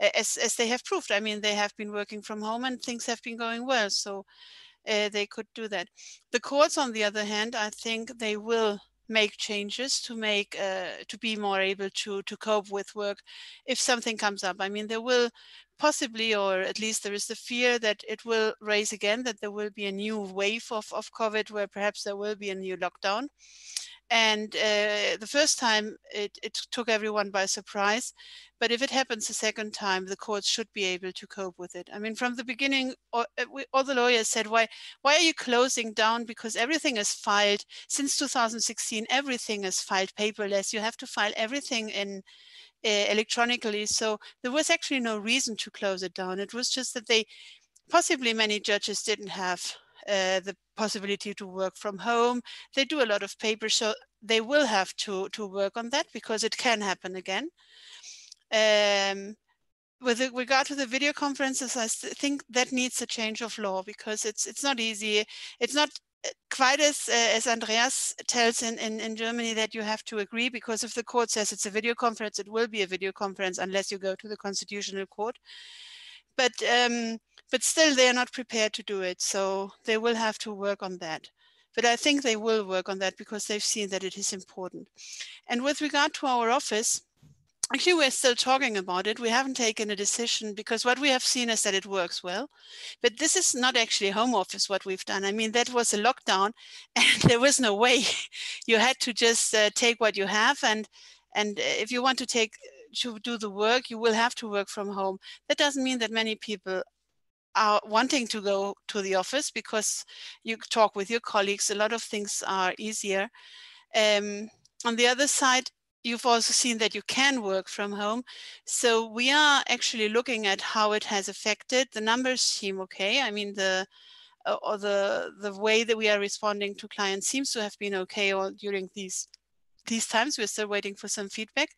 Speaker 2: as they have proved. I mean, they have been working from home and things have been going well. So they could do that. The courts, on the other hand, I think they will make changes to make to be more able to cope with work if something comes up. I mean, there will possibly, or at least there is the fear that it will raise again, that there will be a new wave of COVID where perhaps there will be a new lockdown. And the first time it took everyone by surprise. But if it happens a second time, the courts should be able to cope with it. I mean, from the beginning, all the lawyers said, why are you closing down? Because everything is filed. Since 2016, everything is filed paperless. You have to file everything in electronically. So there was actually no reason to close it down. It was just that possibly many judges didn't have the possibility to work from home. They do a lot of paper, so they will have to work on that, because it can happen again. With regard to the video conferences, I think that needs a change of law, because it's not easy. It's not quite as Andreas tells in Germany, that you have to agree, because if the court says it's a video conference, it will be a video conference unless you go to the Constitutional Court. But still, they are not prepared to do it, so they will have to work on that. But I think they will work on that because they've seen that it is important. And with regard to our office, actually, we're still talking about it. We haven't taken a decision because what we have seen is that it works well. But this is not actually home office, what we've done. I mean, that was a lockdown and there was no way. You had to just take what you have. And if you want to do the work, you will have to work from home. That doesn't mean that many people are wanting to go to the office because you talk with your colleagues. A lot of things are easier. On the other side, you've also seen that you can work from home. So we are actually looking at how it has affected. The numbers seem okay. I mean, the way that we are responding to clients seems to have been okay all during these times. We're still waiting for some feedback.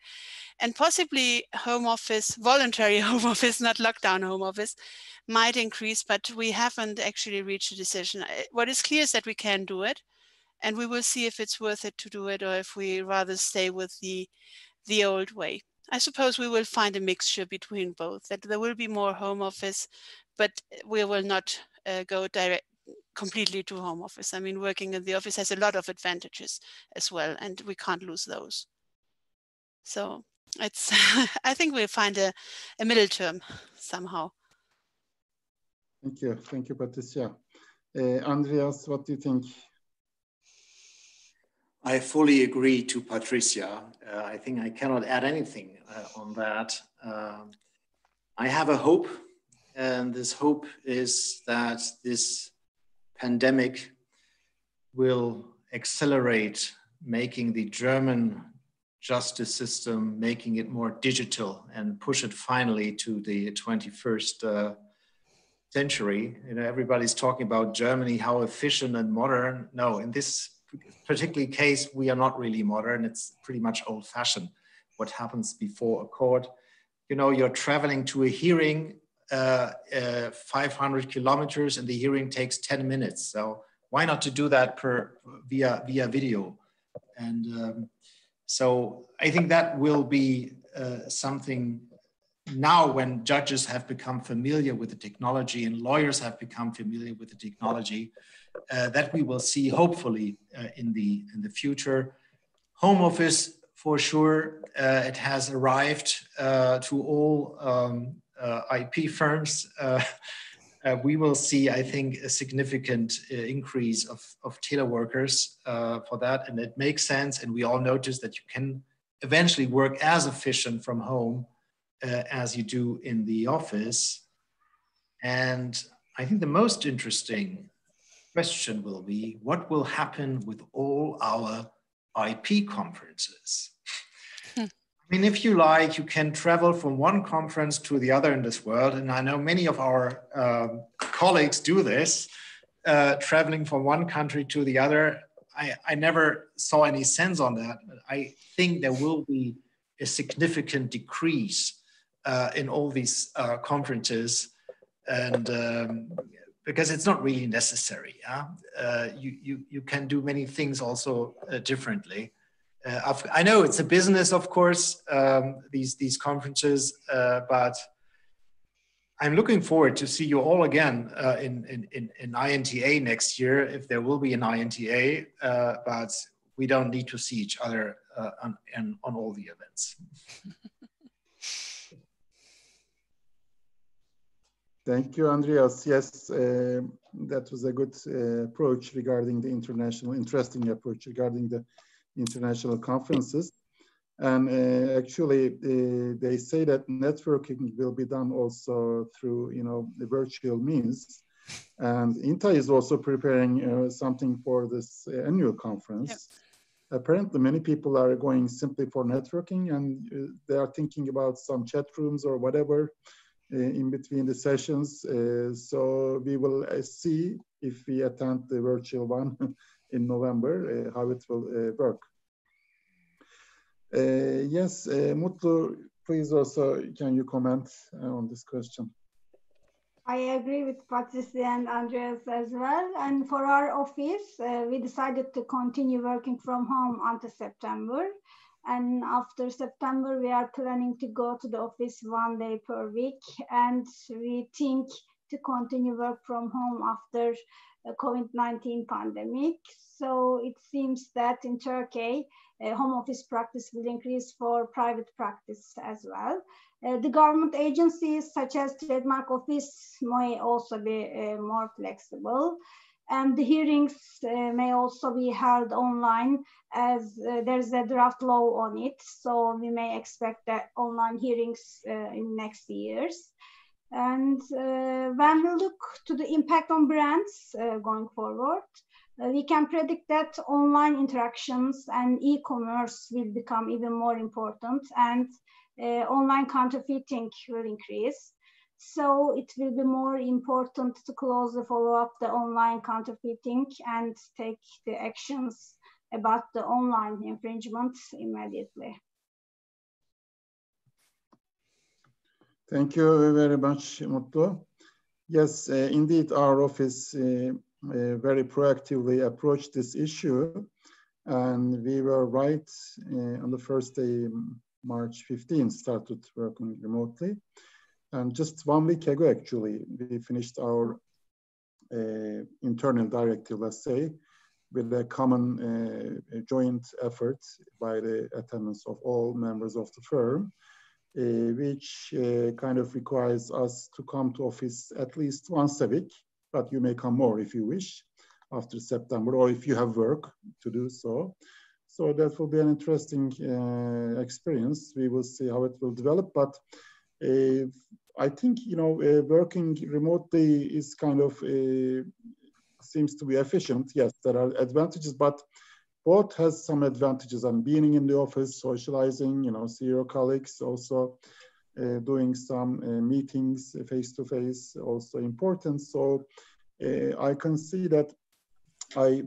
Speaker 2: And possibly home office, voluntary home office, not lockdown home office, might increase, but we haven't actually reached a decision. What is clear is that we can do it. And we will see if it's worth it to do it or if we rather stay with the old way. I suppose we will find a mixture between both, that there will be more home office, but we will not go completely to home office. I mean, working in the office has a lot of advantages as well, and we can't lose those. So it's, I think we'll find a middle term somehow.
Speaker 1: Thank you, Patricia. Andreas, what do you think?
Speaker 3: I fully agree to Patricia. I think I cannot add anything on that. I have a hope, and this hope is that this pandemic will accelerate making the German justice system, making it more digital and push it finally to the 21st century. You know, everybody's talking about Germany, how efficient and modern. No, in this particular case, we are not really modern. It's pretty much old-fashioned. What happens before a court? You know, you're traveling to a hearing 500 kilometers, and the hearing takes 10 minutes. So why not to do that via video? And so I think that will be something now when judges have become familiar with the technology and lawyers have become familiar with the technology, that we will see hopefully in the future. Home office, for sure, it has arrived to all IP firms. We will see, I think, a significant increase of teleworkers for that, and it makes sense. And we all notice that you can eventually work as efficient from home as you do in the office. And I think the most interesting question will be, what will happen with all our IP conferences? I mean, if you like, you can travel from one conference to the other in this world. And I know many of our colleagues do this, traveling from one country to the other. I never saw any sense on that. I think there will be a significant decrease in all these conferences. And because it's not really necessary. Yeah? You can do many things also differently. I know it's a business, of course, these conferences, but I'm looking forward to see you all again in INTA next year, if there will be an INTA, but we don't need to see each other on all the events.
Speaker 1: Thank you, Andreas. Yes, that was a good approach regarding the interesting approach regarding the international conferences. And actually, they say that networking will be done also through, the virtual means. And INTA is also preparing something for this annual conference. Yep. Apparently, many people are going simply for networking, and they are thinking about some chat rooms or whatever in between the sessions. So we will see if we attend the virtual one in November, how it will work. Yes, Mutlu, please also, can you comment on this question?
Speaker 4: I agree with Patricia and Andreas as well. And for our office, we decided to continue working from home until September. And after September, we are planning to go to the office 1 day per week. And we think to continue work from home after the COVID-19 pandemic. So it seems that in Turkey, home office practice will increase for private practice as well. The government agencies such as Trademark Office may also be more flexible. And the hearings may also be held online as there's a draft law on it. So we may expect that online hearings in next years. And when we look to the impact on brands going forward, we can predict that online interactions and e-commerce will become even more important, and online counterfeiting will increase. So it will be more important to closely follow up the online counterfeiting and take the actions about the online infringements immediately.
Speaker 1: Thank you very much, Mutlu. Yes, indeed, our office very proactively approached this issue, and we were right on the first day, March 15, started working remotely. And just 1 week ago, actually, we finished our internal directive, let's say, with a common joint effort by the attendance of all members of the firm, which kind of requires us to come to office at least once a week, but you may come more if you wish after September, or if you have work to do so. So that will be an interesting experience. We will see how it will develop, but I think, you know, working remotely is kind of, seems to be efficient. Yes, there are advantages, but both has some advantages. And being in the office, socializing, you know, see your colleagues, also doing some meetings face-to-face, also important. So I can see that I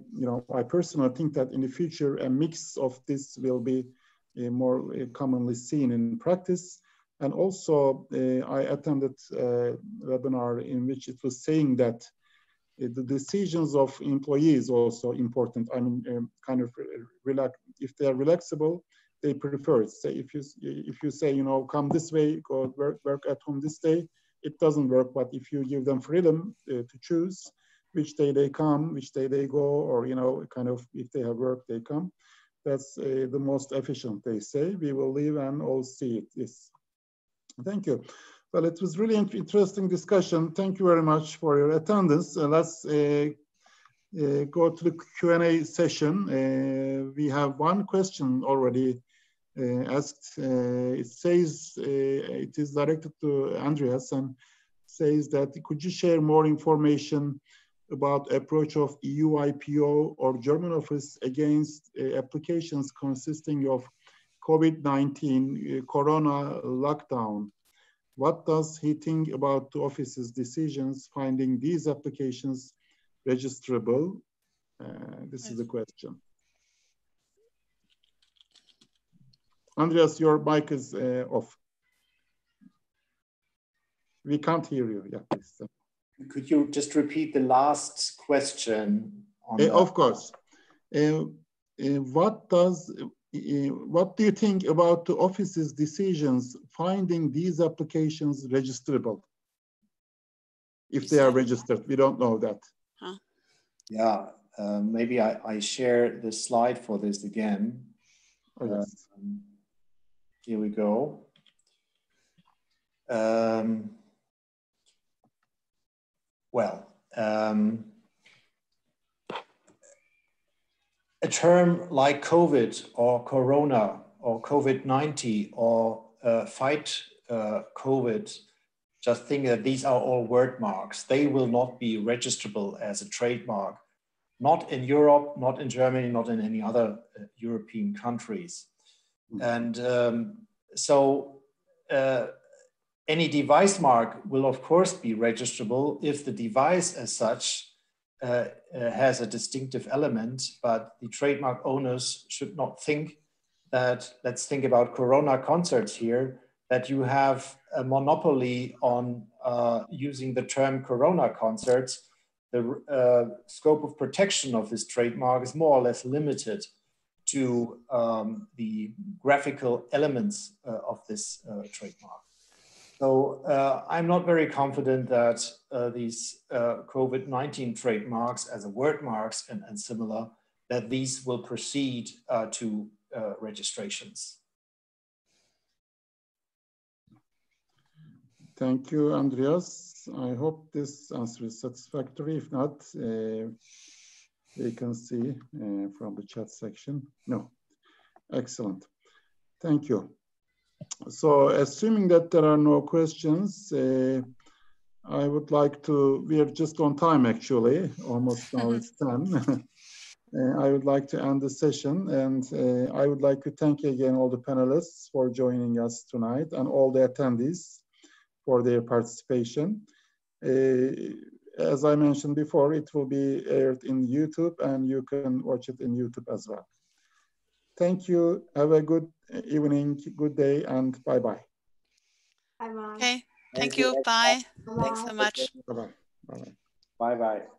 Speaker 1: personally think that in the future, a mix of this will be more commonly seen in practice. And also, I attended a webinar in which it was saying that the decisions of employees also important. I mean, kind of if they are relaxable, they prefer it. Say if you say, you know, come this way, go work at home this day, it doesn't work. But if you give them freedom to choose which day they come, which day they go, or, you know, kind of if they have work, they come. That's the most efficient, they say. We will live and all see it. Yes. Thank you. Well, it was really interesting discussion. Thank you very much for your attendance. Let's go to the Q&A session. We have one question already asked. It says, it is directed to Andreas, and says that, could you share more information about approach of EU IPO or German office against applications consisting of COVID-19 corona lockdown? What does he think about the office's decisions finding these applications registrable? This is the question. Andreas, your mic is off. We can't hear you. Yeah, please.
Speaker 3: Could you just repeat the last question? On
Speaker 1: of course. What do you think about the office's decisions finding these applications registrable? If they are registered, we don't know that.
Speaker 2: Huh?
Speaker 3: Yeah, maybe I share the slide for this again.
Speaker 1: Oh, yes.
Speaker 3: Here we go. A term like COVID or Corona or COVID-19 or fight COVID, just think that these are all word marks. They will not be registrable as a trademark, not in Europe, not in Germany, not in any other European countries. And so any device mark will of course be registrable if the device as such has a distinctive element, but the trademark owners should not think that, let's think about Corona concerts here, that you have a monopoly on using the term Corona concerts, the scope of protection of this trademark is more or less limited to the graphical elements of this trademark. So I'm not very confident that these COVID-19 trademarks as a word marks and similar, that these will proceed to registrations.
Speaker 1: Thank you, Andreas. I hope this answer is satisfactory. If not, we can see from the chat section. No, excellent. Thank you. So assuming that there are no questions, I would like to, we are just on time actually, almost now it's 10. I would like to end the session, and I would like to thank again all the panelists for joining us tonight and all the attendees for their participation. As I mentioned before, it will be aired in YouTube and you can watch it in YouTube as well. Thank you. Have a good evening, good day, and bye-bye.
Speaker 4: Bye-bye.
Speaker 2: Okay, thank you. Bye.
Speaker 4: Bye-bye.
Speaker 2: Thanks so much.
Speaker 1: Bye-bye. Bye-bye.
Speaker 5: Bye-bye.